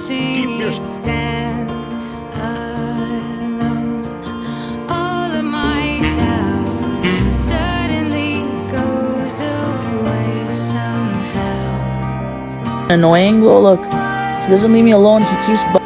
watching you stand alone. All of my doubt suddenly goes away somehow. Annoying. Well, look, he doesn't leave me alone. He keeps